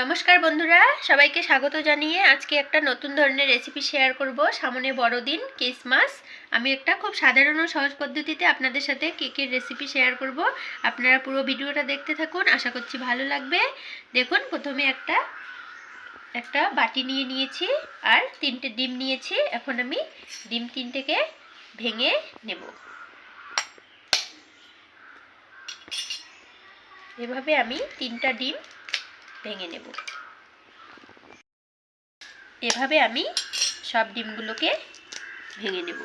নমস্কার বন্ধুরা, সবাইকে স্বাগত জানিয়ে আজকে একটা নতুন ধরনের রেসিপি শেয়ার করব। সামনে বড়দিন, ক্রিসমাস। আমি একটা খুব সাধারণ ও সহজ পদ্ধতিতে আপনাদের সাথে কেকের রেসিপি শেয়ার করব। আপনারা পুরো ভিডিওটা দেখতে থাকুন, আশা করছি ভালো লাগবে। দেখুন, প্রথমে একটা বাটি নিয়ে নিয়েছি আর 3টে ডিম নিয়েছি। এখন আমি ডিম 3টেকে ভেঙে নেব। এভাবে আমি 3টা ডিম ভেঙে নেব। এভাবে আমি সব ডিমগুলোকে ভেঙে নেব।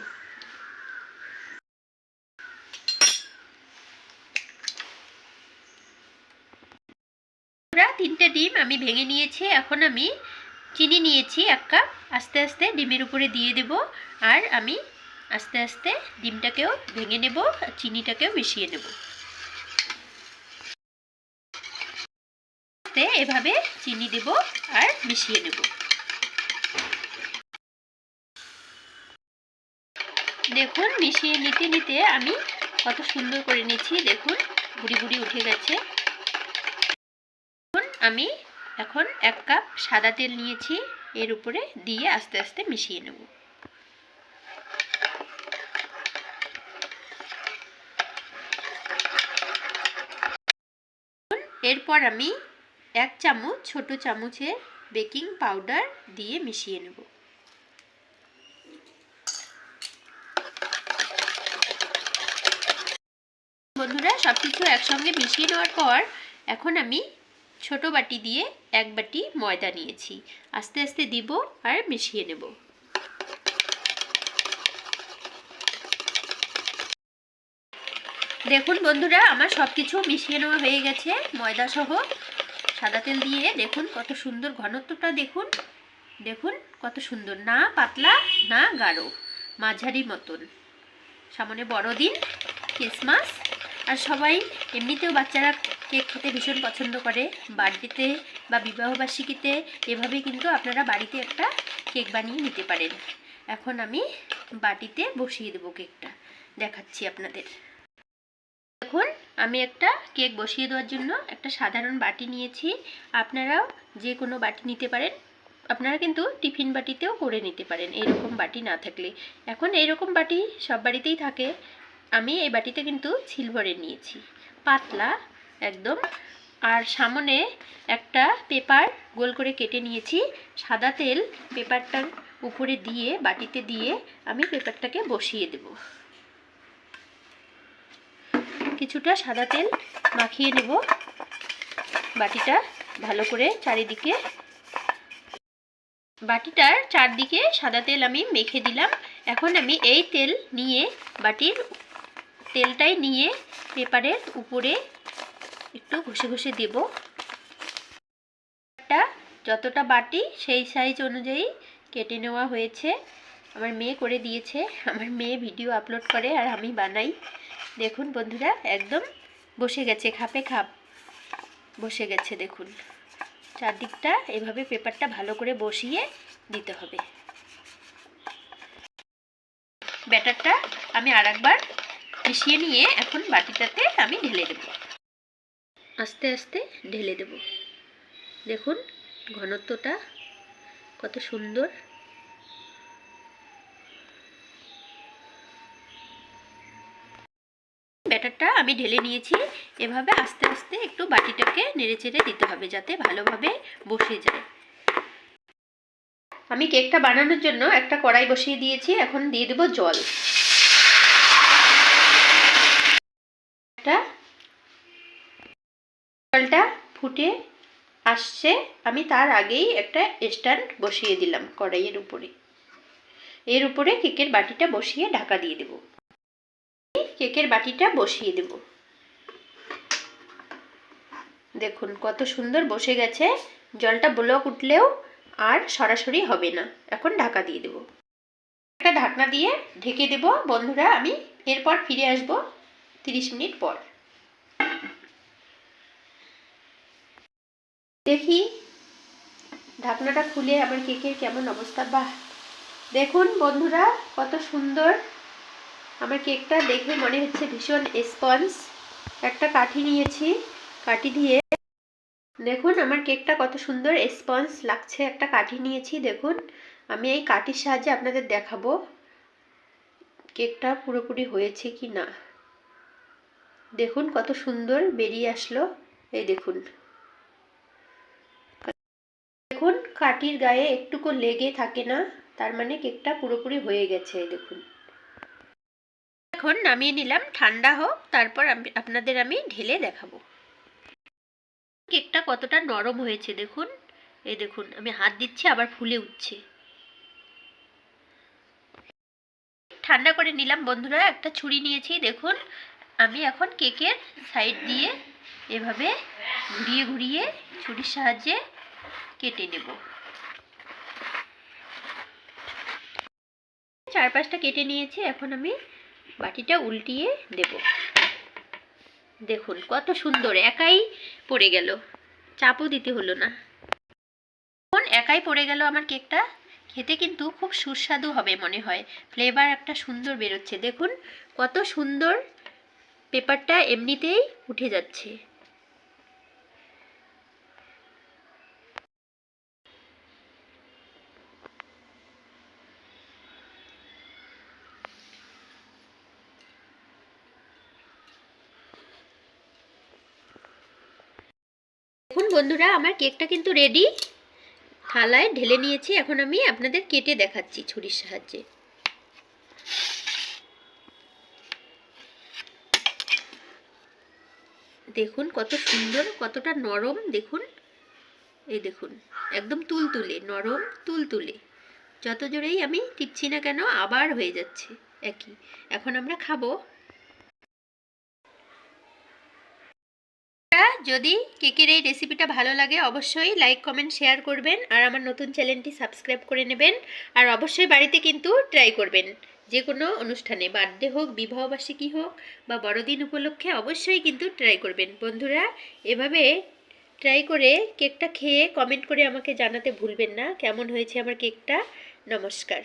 3টে ডিম আমি ভেঙে নিয়েছি। এখন আমি চিনি নিয়েছি 1 কাপ। আস্তে আস্তে ডিমের উপরে দিয়ে দেব আর আমি আস্তে আস্তে ডিমটাকেও ভেঙে নেব, চিনিটাকেও মিশিয়ে নেব। এভাবে চিনি দেব আর মিশিয়ে নেব। দেখুন, মিশিয়ে নিতে নিতে আমি কত সুন্দর করে নিচ্ছি। দেখুন, বুড়ি বুড়ি উঠে গেছে। আমি এখন 1 কাপ সাদা তেল নিয়েছি, এর উপরে দিয়ে আস্তে আস্তে মিশিয়ে নেব। এরপর আমি 1 চামচ ছোট চামচের বেকিং পাউডার দিয়ে মিশিয়ে নেব। বন্ধুরা, সবকিছু একসঙ্গে মিশিয়ে নেওয়ার পর এখন আমি ছোট বাটি দিয়ে 1 বাটি ময়দা নিয়েছি। আস্তে আস্তে দিব আর মিশিয়ে নেব। দেখুন বন্ধুরা, আমার সবকিছু মিশিয়ে নেওয়া হয়ে গেছে ময়দা সহ সাদা তেল দিয়ে। দেখুন কত সুন্দর ঘনত্বটা, দেখুন দেখুন কত সুন্দর, না পাতলা না গাঢ়, মাঝারি মতন। সামনে বড়দিন, ক্রিসমাস, আর সবাই এমনিতেও বাচ্চারা কেক খেতে ভীষণ পছন্দ করে। বার্থডেতে বা বিবাহবার্ষিকীতে এভাবে কিন্তু আপনারা বাড়িতে একটা কেক বানিয়ে নিতে পারেন। এখন আমি বাটিতে বসিয়ে দেবো কেকটা, দেখাচ্ছি আপনাদের। দেখুন, আমি একটা কেক বসিয়ে দেওয়ার জন্য একটা সাধারণ বাটি নিয়েছি। আপনারাও যে কোনো বাটি নিতে পারেন। আপনারা কিন্তু টিফিন বাটিতেও করে নিতে পারেন এরকম বাটি না থাকলে। এখন এইরকম বাটি সব বাড়িতেই থাকে। আমি এই বাটিতে কিন্তু সিলভারের নিয়েছি, পাতলা একদম। আর সামনে একটা পেপার গোল করে কেটে নিয়েছি। সাদা তেল পেপারটার উপরে দিয়ে, বাটিতে দিয়ে আমি পেপারটাকে বসিয়ে দেব। কিছুটা সাদা তেল মাখিয়ে নেব বাটিটা ভালো করে চারিদিকে। বাটিটার চারদিকে সাদা তেল আমি মেখে দিলাম। এখন আমি এই তেল নিয়ে, বাটির তেলটাই নিয়ে পেপারের উপরে একটু ঘষে ঘষে দেব। যতটা বাটি সেই সাইজ অনুযায়ী কেটে নেওয়া হয়েছে। আমার মেয়ে করে দিয়েছে। আমার মেয়ে ভিডিও আপলোড করে আর আমি বানাই। দেখুন বন্ধুরা, একদম বসে গেছে, খাপে খাপ বসে গেছে। দেখুন, চারদিকটা এভাবে পেপারটা ভালো করে বসিয়ে দিতে হবে। ব্যাটারটা আমি আরেকবার মিশিয়ে নিয়ে এখন বাটিটাতে আমি ঢেলে দেব। আস্তে আস্তে ঢেলে দেব। দেখুন ঘনত্বটা কত সুন্দর। ব্যাটারটা আমি ঢেলে নিয়েছি। এভাবে আস্তে আস্তে একটু বাটিটাকে নেড়েচেড়ে দিতে হবে যাতে ভালোভাবে বসে যায়। আমি কেকটা বানানোর জন্য একটা কড়াই বসিয়ে দিয়েছি। এখন দিয়ে দেব জল। জলটা ফুটে আসছে, আমি তার আগেই একটা স্ট্যান্ড বসিয়ে দিলাম কড়াইয়ের উপরে। এর উপরে কেকের বাটিটা বসিয়ে ঢাকা দিয়ে দেব। কেকের বাটিটা বসিয়ে দেব। দেখুন কত সুন্দর বসে গেছে। জলটা বলক উঠলেও আর সরাসরি হবে না। এখন ঢাকা দিয়ে দেব। একটা ঢাকনা দিয়ে ঢেকে দেব। বন্ধুরা, আমি এরপর ফিরে আসব 30 মিনিট পর। দেখি ঢাকনাটা খুলে আমার কেকের কেমন অবস্থা। বাহ, দেখুন বন্ধুরা কত সুন্দর আমার কেকটা। দেখে মনে হচ্ছে ভীষণ স্পঞ্জ। একটা কাঠি নিয়েছি, কাঠি দিয়ে দেখুন আমার কেকটা কত সুন্দর স্পঞ্জ লাগছে। একটা কাঠি নিয়েছি, দেখুন আমি এই কাঠির সাহায্যে আপনাদের দেখাবো কেকটা পুরোপুরি হয়েছে কি না। দেখুন কত সুন্দর বেরিয়ে আসলো। এই দেখুন, দেখুন কাঠির গায়ে একটুকু লেগে থাকে না, তার মানে কেকটা পুরোপুরি হয়ে গেছে। দেখুন এখন নামিয়ে নিলাম, ঠান্ডা হোক, তারপর আপনাদের আমি ঢেলে দেখাবো কেকটা কতটা নরম হয়েছে। দেখুন, এই দেখুন আমি হাত দিচ্ছি আবার ফুলে উঠছে। ঠান্ডা করে নিলাম বন্ধুরা, একটা ছুরি নিয়েছি। দেখুন আমি এখন কেকের সাইড দিয়ে এভাবে ঘুরিয়ে ঘুরিয়ে ছুরির সাহায্যে কেটে নেব। চারপাশটা কেটে নিয়েছি, এখন আমি বাটিটা উল্টিয়ে দেব। দেখুন কত সুন্দর, একাই পড়ে গেল, চাপও দিতে হলো না। এখন একাই পড়ে গেল আমার কেকটা। খেতে কিন্তু খুব সুস্বাদু হবে মনে হয়, ফ্লেভার একটা সুন্দর বেরোচ্ছে। দেখুন কত সুন্দর, পেপারটা এমনিতেই উঠে যাচ্ছে। দেখুন বন্ধুরা আমার কেকটা কিন্তু রেডি, থালায় ঢেলে নিয়েছি। এখন আমি আপনাদের কেটে দেখাচ্ছি ছুরির সাহায্যে। দেখুন কত সুন্দর, কতটা নরম। দেখুন, এই দেখুন একদম তুলতুলে, নরম তুলতুলে। যত জোরেই আমি টিপছি না কেন আবার হয়ে যাচ্ছে একই। এখন আমরা খাবো। যদি কেকের এই রেসিপিটা ভালো লাগে অবশ্যই লাইক কমেন্ট শেয়ার করবেন, আর আমার নতুন চ্যানেলটি সাবস্ক্রাইব করে নেবেন। আর অবশ্যই বাড়িতে কিন্তু ট্রাই করবেন, যে কোনো অনুষ্ঠানে, বার্থডে হোক, বিবাহবার্ষিকী হোক বা বড়দিন উপলক্ষে অবশ্যই কিন্তু ট্রাই করবেন বন্ধুরা। এভাবে ট্রাই করে কেকটা খেয়ে কমেন্ট করে আমাকে জানাতে ভুলবেন না কেমন হয়েছে আমার কেকটা। নমস্কার।